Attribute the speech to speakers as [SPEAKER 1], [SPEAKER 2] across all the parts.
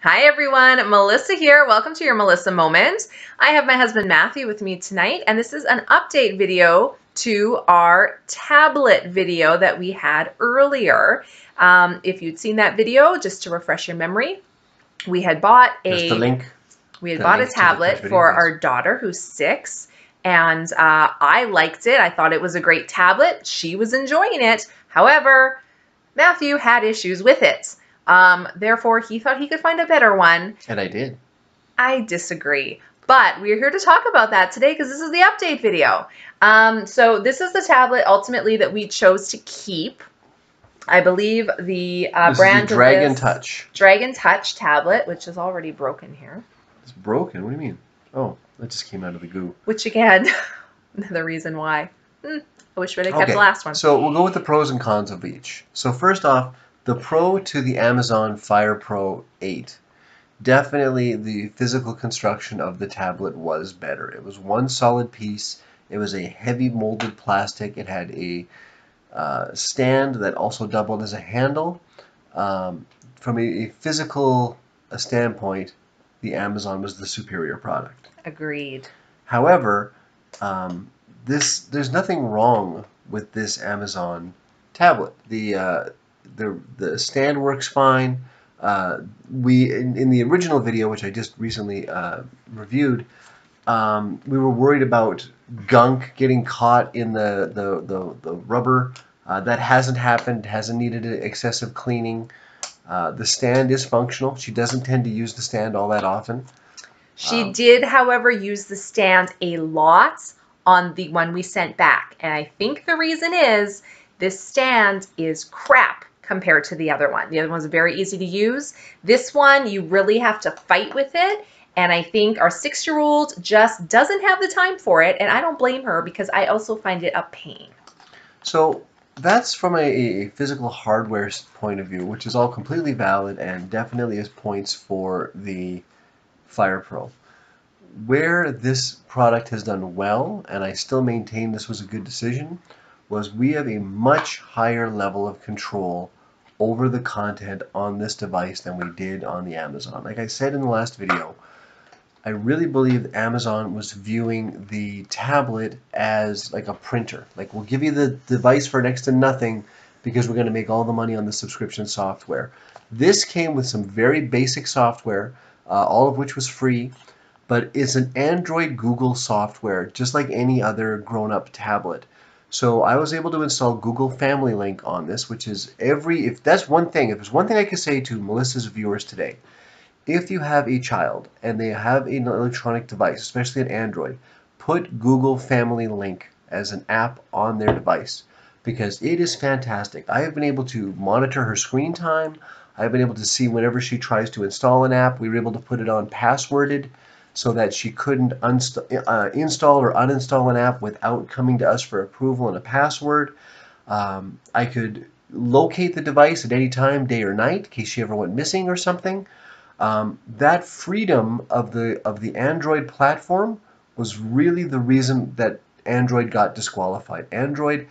[SPEAKER 1] Hi everyone, Melissa here. Welcome to your Melissa Moment. I have my husband Matthew with me tonight, and this is an update video to our tablet video that we had earlier. If you'd seen that video, just to refresh your memory, we had bought
[SPEAKER 2] There's the link.
[SPEAKER 1] We had bought a tablet for our daughter who's 6, and I liked it. I thought it was a great tablet. She was enjoying it. However, Matthew had issues with it. Therefore, he thought he could find a better one.
[SPEAKER 2] And I did.
[SPEAKER 1] I disagree. But we're here to talk about that today because this is the update video. So this is the tablet ultimately that we chose to keep. I believe the brand
[SPEAKER 2] is the Dragon Touch.
[SPEAKER 1] Dragon Touch tablet, which is already broken here.
[SPEAKER 2] It's broken? What do you mean? Oh, that just came out of the goo.
[SPEAKER 1] Which again, another reason why. I wish we'd have kept the last one.
[SPEAKER 2] So we'll go with the pros and cons of each. So first off, the pro to the Amazon Fire Pro 8. Definitely the physical construction of the tablet was better. It was one solid piece. It was a heavy molded plastic. It had a stand that also doubled as a handle. From a physical standpoint, the Amazon was the superior product.
[SPEAKER 1] Agreed.
[SPEAKER 2] However, there's nothing wrong with this Amazon tablet. The stand works fine. In the original video, which I just recently reviewed, we were worried about gunk getting caught in the rubber. That hasn't happened. Hasn't needed excessive cleaning. The stand is functional. She doesn't tend to use the stand all that often.
[SPEAKER 1] She did, however, use the stand a lot on the one we sent back. And I think the reason is this stand is crap compared to the other one. The other one's very easy to use. This one, you really have to fight with it. And I think our 6-year-old just doesn't have the time for it. And I don't blame her because I also find it a pain.
[SPEAKER 2] So that's from a physical hardware point of view, which is all completely valid and definitely is points for the Fire Pro. Where this product has done well, and I still maintain this was a good decision, was we have a much higher level of control over the content on this device than we did on the Amazon. Like I said in the last video, I really believe Amazon was viewing the tablet as like a printer. Like, we'll give you the device for next to nothing because we're going to make all the money on the subscription software. This came with some very basic software, all of which was free, but it's an Android Google software, just like any other grown-up tablet. So I was able to install Google Family Link on this, which is if there's one thing I could say to Melissa's viewers today, if you have a child and they have an electronic device, especially an Android, put Google Family Link as an app on their device because it is fantastic. I have been able to monitor her screen time. I've been able to see whenever she tries to install an app. We were able to put it on passworded so that she couldn't install or uninstall an app without coming to us for approval and a password. I could locate the device at any time, day or night, in case she ever went missing or something. That freedom of the Android platform was really the reason that Android got disqualified. Android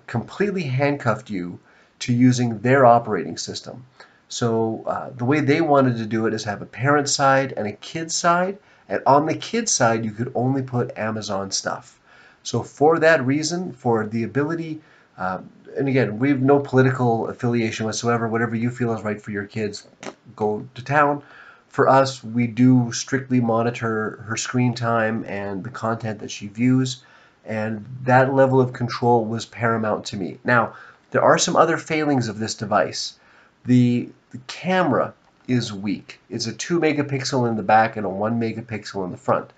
[SPEAKER 2] completely handcuffed you to using their operating system. So the way they wanted to do it is have a parent side and a kid side, and on the kid side you could only put Amazon stuff. So for that reason, for the ability, and again, we have no political affiliation whatsoever. Whatever you feel is right for your kids, go to town. For us, we do strictly monitor her screen time and the content that she views, and that level of control was paramount to me. Now, there are some other failings of this device. The camera is weak. It's a 2 megapixel in the back and a 1 megapixel in the front.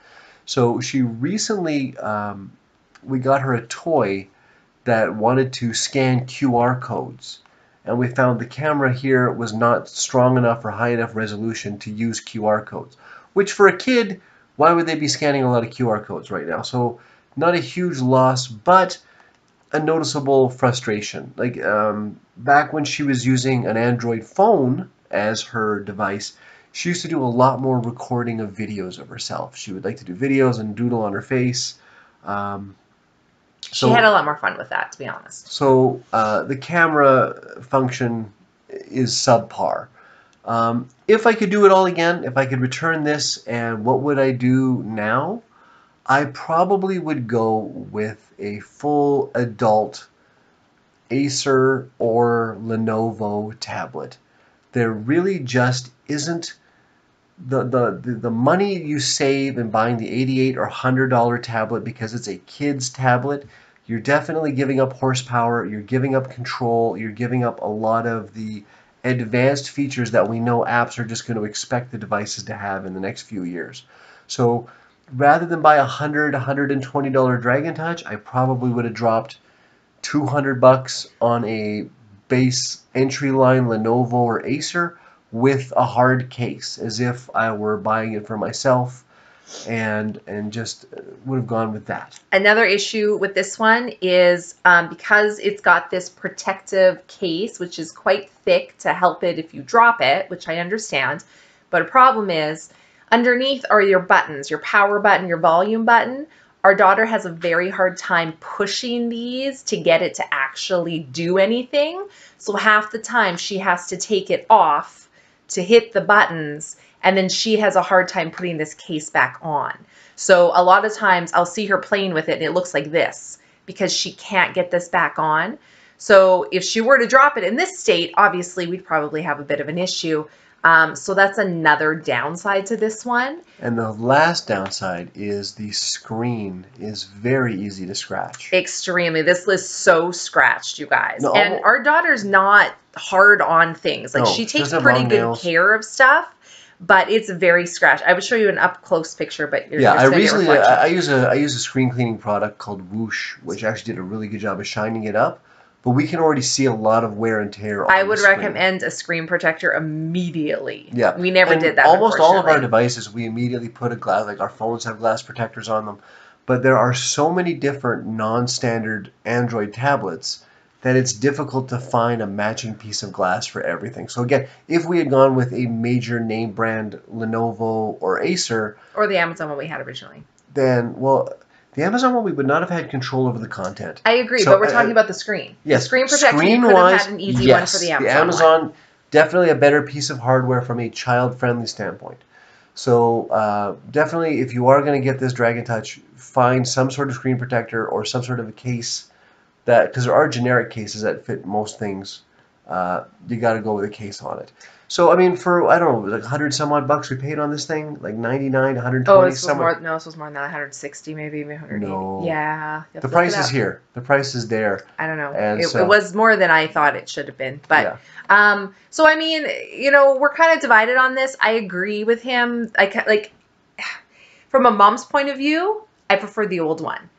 [SPEAKER 2] So she recently, we got her a toy that wanted to scan QR codes. And we found the camera here was not strong enough or high enough resolution to use QR codes. Which for a kid, why would they be scanning a lot of QR codes right now? So not a huge loss, but a noticeable frustration. Like back when she was using an Android phone as her device, she used to do a lot more recording of videos of herself. She would like to do videos and doodle on her face.
[SPEAKER 1] She had a lot more fun with that, to be honest.
[SPEAKER 2] So the camera function is subpar. If I could do it all again, if I could return this, and what would I do now? I probably would go with a full adult Acer or Lenovo tablet. There really just isn't the money you save in buying the $88 or $100 tablet because it's a kid's tablet. You're definitely giving up horsepower, you're giving up control, you're giving up a lot of the advanced features that we know apps are just going to expect the devices to have in the next few years. So rather than buy a $120 Dragon Touch, I probably would have dropped $200 on a base entry line Lenovo or Acer with a hard case, as if I were buying it for myself, and just would have gone with that.
[SPEAKER 1] Another issue with this one is because it's got this protective case, which is quite thick to help it if you drop it, which I understand. But a problem is underneath are your buttons, your power button, your volume button. Our daughter has a very hard time pushing these to get it to actually do anything. So half the time she has to take it off to hit the buttons, and then she has a hard time putting this case back on. So a lot of times I'll see her playing with it and it looks like this because she can't get this back on. So if she were to drop it in this state, obviously we'd probably have a bit of an issue. So that's another downside to this one.
[SPEAKER 2] And the last downside is the screen is very easy to scratch.
[SPEAKER 1] Extremely. This is so scratched, you guys.
[SPEAKER 2] No,
[SPEAKER 1] and our daughter's not hard on things. Like,
[SPEAKER 2] no,
[SPEAKER 1] she takes
[SPEAKER 2] doesn't have
[SPEAKER 1] pretty
[SPEAKER 2] long
[SPEAKER 1] good
[SPEAKER 2] nails.
[SPEAKER 1] care of stuff, but it's very scratched. I would show you an up close picture, but you're
[SPEAKER 2] Yeah,
[SPEAKER 1] just gonna get reflection.
[SPEAKER 2] I use a screen cleaning product called Whoosh, which actually did a really good job of shining it up. But we can already see a lot of wear and tear on
[SPEAKER 1] I would
[SPEAKER 2] the screen.
[SPEAKER 1] recommend a screen protector immediately.
[SPEAKER 2] Yeah.
[SPEAKER 1] We never
[SPEAKER 2] And
[SPEAKER 1] did that.
[SPEAKER 2] Almost all of our
[SPEAKER 1] unfortunately.
[SPEAKER 2] devices, we immediately put a glass, like our phones have glass protectors on them. But there are so many different non-standard Android tablets that it's difficult to find a matching piece of glass for everything. So again, if we had gone with a major name brand Lenovo or Acer,
[SPEAKER 1] Or the Amazon one we had originally.
[SPEAKER 2] then, well, the Amazon one, we would not have had control over the content.
[SPEAKER 1] I agree,
[SPEAKER 2] So,
[SPEAKER 1] but we're talking about the screen.
[SPEAKER 2] Yes,
[SPEAKER 1] The screen protection, you could
[SPEAKER 2] screen-wise,
[SPEAKER 1] have had an easy
[SPEAKER 2] yes,
[SPEAKER 1] one for the Amazon
[SPEAKER 2] The Amazon,
[SPEAKER 1] one.
[SPEAKER 2] definitely a better piece of hardware from a child-friendly standpoint. So definitely, if you are going to get this Dragon Touch, find some sort of screen protector or some sort of a case that, because there are generic cases that fit most things. You got to go with a case on it. So I mean, for I don't know, like 100 some odd bucks we paid on this thing, like 99, 120.
[SPEAKER 1] Oh, this was more. No, this was more than that. 160, maybe 180.
[SPEAKER 2] No.
[SPEAKER 1] Yeah.
[SPEAKER 2] The price is here. The price is there.
[SPEAKER 1] I don't know.
[SPEAKER 2] And
[SPEAKER 1] It was more than I thought it should have been. But
[SPEAKER 2] yeah.
[SPEAKER 1] so I mean, you know, we're kind of divided on this. I agree with him. Like from a mom's point of view, I prefer the old one.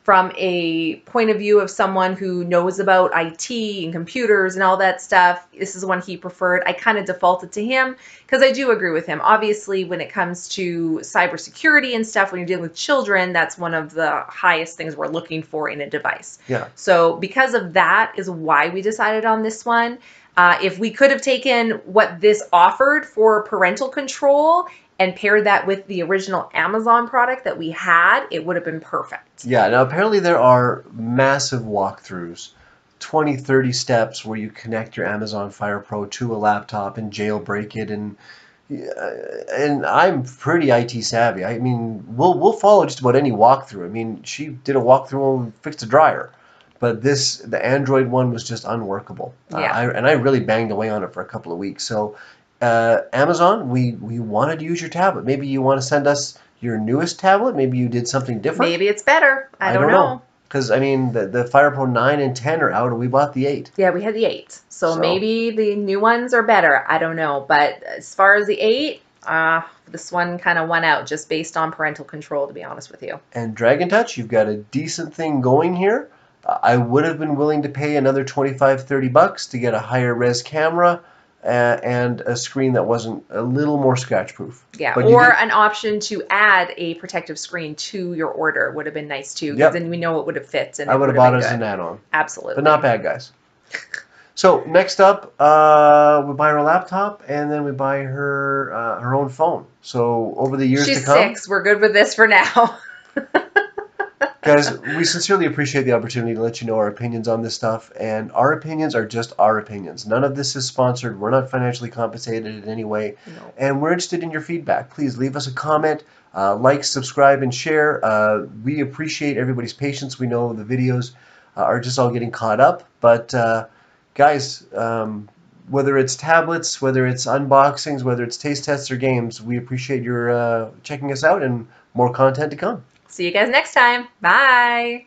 [SPEAKER 1] From a point of view of someone who knows about IT and computers and all that stuff, this is the one he preferred. I kind of defaulted to him because I do agree with him. Obviously, when it comes to cybersecurity and stuff, when you're dealing with children, that's one of the highest things we're looking for in a device.
[SPEAKER 2] Yeah.
[SPEAKER 1] So because of that is why we decided on this one. If we could have taken what this offered for parental control and paired that with the original Amazon product that we had, it would have been perfect.
[SPEAKER 2] Yeah, now apparently there are massive walkthroughs, 20, 30 steps where you connect your Amazon Fire Pro to a laptop and jailbreak it, and I'm pretty IT savvy. I mean, we'll follow just about any walkthrough. I mean, she did a walkthrough and fixed a dryer, but the Android one was just unworkable.
[SPEAKER 1] Yeah.
[SPEAKER 2] And I really banged away on it for a couple of weeks. So Amazon, we wanted to use your tablet. Maybe you want to send us your newest tablet. Maybe you did something different.
[SPEAKER 1] Maybe it's better. I don't know.
[SPEAKER 2] Because, I mean, the Fire Pro 9 and 10 are out, and we bought the 8.
[SPEAKER 1] Yeah, we had the 8. So maybe the new ones are better. I don't know. But as far as the 8, this one kind of won out just based on parental control, to be honest with you.
[SPEAKER 2] And Dragon Touch, you've got a decent thing going here. I would have been willing to pay another $25-30 to get a higher res camera and a screen that wasn't a little more scratch proof.
[SPEAKER 1] Yeah, or an option to add a protective screen to your order would have been nice too, because then we know it would have fit. And
[SPEAKER 2] I would have bought it as an add-on.
[SPEAKER 1] Absolutely.
[SPEAKER 2] But not bad, guys. So next up, we buy her a laptop, and then we buy her her own phone. So over the years to come,
[SPEAKER 1] she's 6. We're good with this for now.
[SPEAKER 2] Guys, we sincerely appreciate the opportunity to let you know our opinions on this stuff, and our opinions are just our opinions. None of this is sponsored. We're not financially compensated in any way,
[SPEAKER 1] No.
[SPEAKER 2] and we're interested in your feedback. Please leave us a comment, like, subscribe, and share. We appreciate everybody's patience. We know the videos are just all getting caught up, but guys, whether it's tablets, whether it's unboxings, whether it's taste tests or games, we appreciate your checking us out, and more content to come.
[SPEAKER 1] See you guys next time. Bye.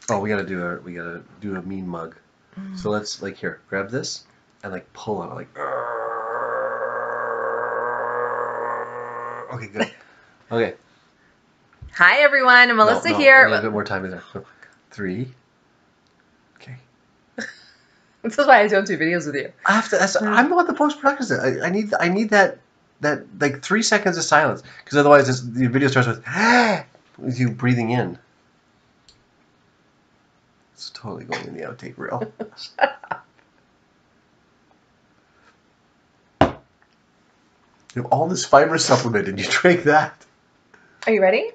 [SPEAKER 2] Oh, we gotta do a mean mug. So let's like here, grab this and like pull on it like. Okay, good. Okay.
[SPEAKER 1] Hi everyone, Melissa here.
[SPEAKER 2] I need a bit more time in there. 3. Okay.
[SPEAKER 1] This is why I don't do videos with you.
[SPEAKER 2] I have to. I'm the one that post production. I need that like 3 seconds of silence because otherwise the video starts with you breathing in. It's totally going in the outtake reel. You have all this fiber supplement and you drink that.
[SPEAKER 1] Are you ready?